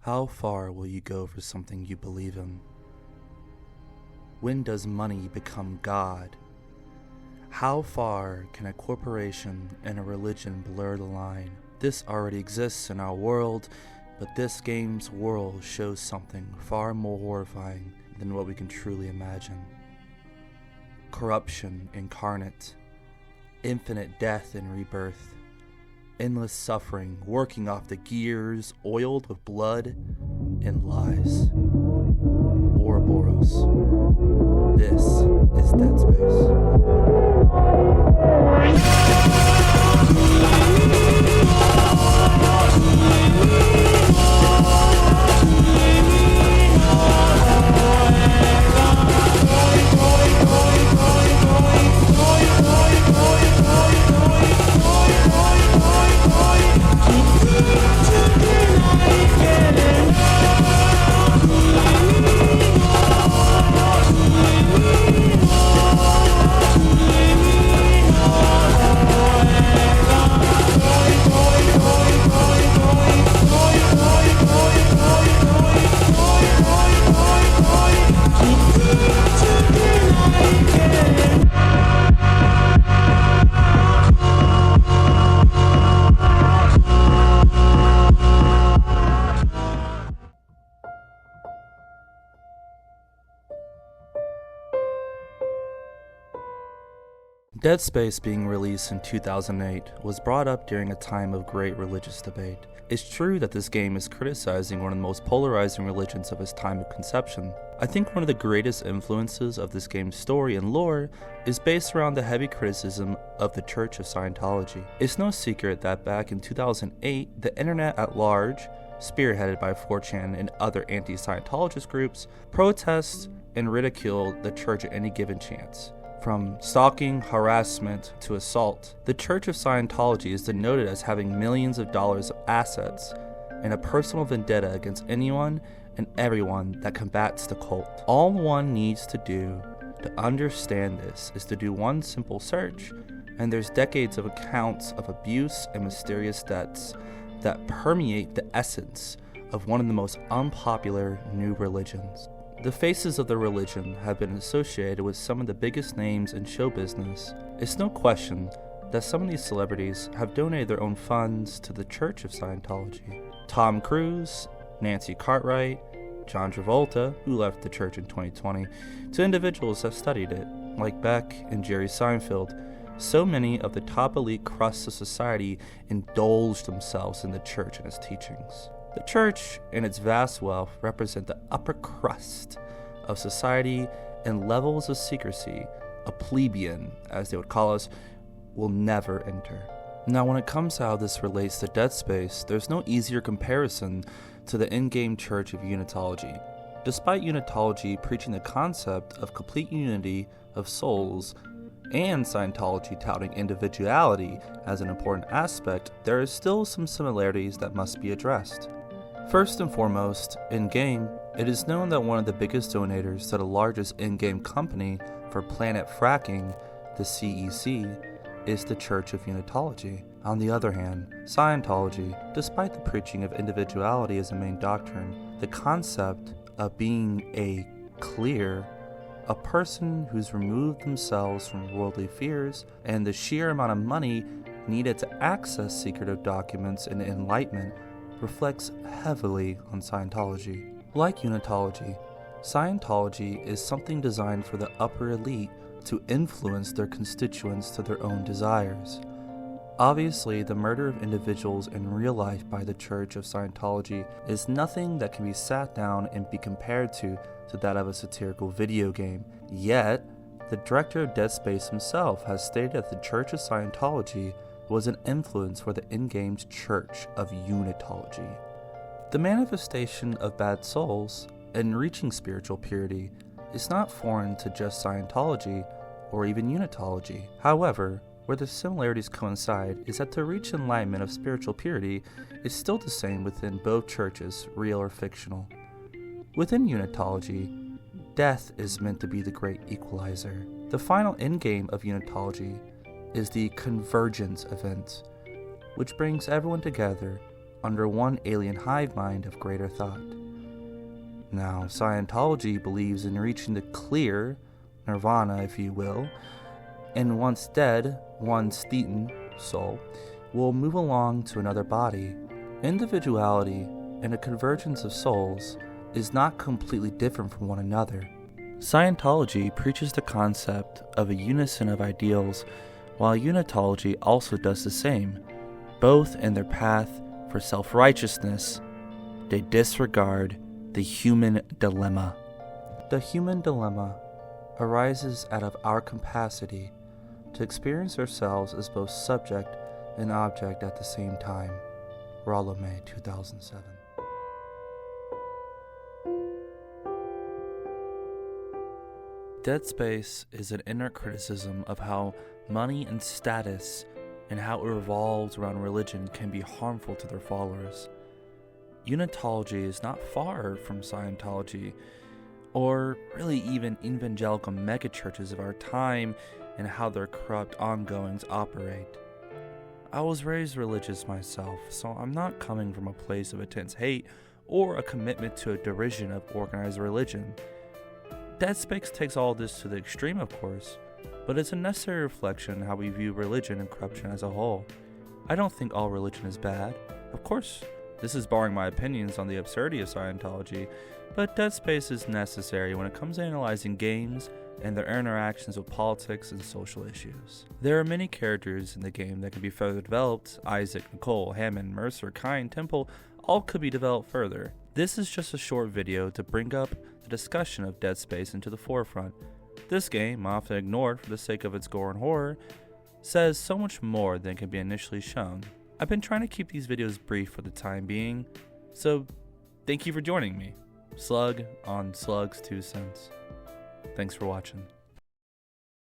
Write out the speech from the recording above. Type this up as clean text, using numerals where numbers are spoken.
How far will you go for something you believe in? When does money become God? How far can a corporation and a religion blur the line? This already exists in our world, but this game's world shows something far more horrifying than what we can truly imagine. Corruption incarnate, infinite death and rebirth, endless suffering working off the gears oiled with blood and lies. Ouroboros. This is Dead Space. Dead Space, being released in 2008, was brought up during a time of great religious debate. It's true that this game is criticizing one of the most polarizing religions of its time of conception. I think one of the greatest influences of this game's story and lore is based around the heavy criticism of the Church of Scientology. It's no secret that back in 2008, the internet at large, spearheaded by 4chan and other anti-Scientologist groups, protests and ridiculed the church at any given chance. From stalking, harassment, to assault, the Church of Scientology is denoted as having millions of dollars of assets and a personal vendetta against anyone and everyone that combats the cult. All one needs to do to understand this is to do one simple search, and there's decades of accounts of abuse and mysterious deaths that permeate the essence of one of the most unpopular new religions. The faces of the religion have been associated with some of the biggest names in show business. It's no question that some of these celebrities have donated their own funds to the Church of Scientology. Tom Cruise, Nancy Cartwright, John Travolta, who left the church in 2020, to individuals that studied it, like Beck and Jerry Seinfeld. So many of the top elite crusts of society indulge themselves in the church and its teachings. The church and its vast wealth represent the upper crust of society, and levels of secrecy a plebeian, as they would call us, will never enter. Now, when it comes to how this relates to Dead Space, there's no easier comparison to the in-game church of Unitology. Despite Unitology preaching the concept of complete unity of souls, and Scientology touting individuality as an important aspect, there is still some similarities that must be addressed. First and foremost, in-game, it is known that one of the biggest donators to the largest in-game company for planet fracking, the CEC, is the Church of Unitology. On the other hand, Scientology, despite the preaching of individuality as a main doctrine, the concept of being a person who's removed themselves from worldly fears and the sheer amount of money needed to access secretive documents and enlightenment reflects heavily on Scientology. Like Unitology, Scientology is something designed for the upper elite to influence their constituents to their own desires. Obviously, the murder of individuals in real life by the Church of Scientology is nothing that can be sat down and be compared to that of a satirical video game. Yet, the director of Dead Space himself has stated that the Church of Scientology was an influence for the in-game's Church of Unitology. The manifestation of bad souls and reaching spiritual purity is not foreign to just Scientology or even Unitology. However, where the similarities coincide is that to reach enlightenment of spiritual purity is still the same within both churches, real or fictional. Within Unitology, death is meant to be the great equalizer. The final endgame of Unitology is the convergence event, which brings everyone together under one alien hive mind of greater thought. Now, Scientology believes in reaching the clear, nirvana if you will, and once dead, one's thetan, soul, will move along to another body. Individuality and a convergence of souls is not completely different from one another. Scientology preaches the concept of a unison of ideals, while Unitology also does the same. Both in their path for self-righteousness, they disregard the human dilemma. The human dilemma arises out of our capacity to experience ourselves as both subject and object at the same time. Rollo May, 2007. Dead Space is an inner criticism of how money and status and how it revolves around religion can be harmful to their followers. Unitology is not far from Scientology, or really even evangelical megachurches of our time and how their corrupt ongoings operate. I was raised religious myself, so I'm not coming from a place of intense hate or a commitment to a derision of organized religion. Dead Space takes all this to the extreme, of course, but it's a necessary reflection on how we view religion and corruption as a whole. I don't think all religion is bad. Of course, this is barring my opinions on the absurdity of Scientology, but Dead Space is necessary when it comes to analyzing games and their interactions with politics and social issues. There are many characters in the game that can be further developed. Isaac, Nicole, Hammond, Mercer, Kine, Temple, all could be developed further. This is just a short video to bring up the discussion of Dead Space into the forefront. This game, often ignored for the sake of its gore and horror, says so much more than can be initially shown. I've been trying to keep these videos brief for the time being, so thank you for joining me. Slug on Slug's 2 cents. Thanks for watching.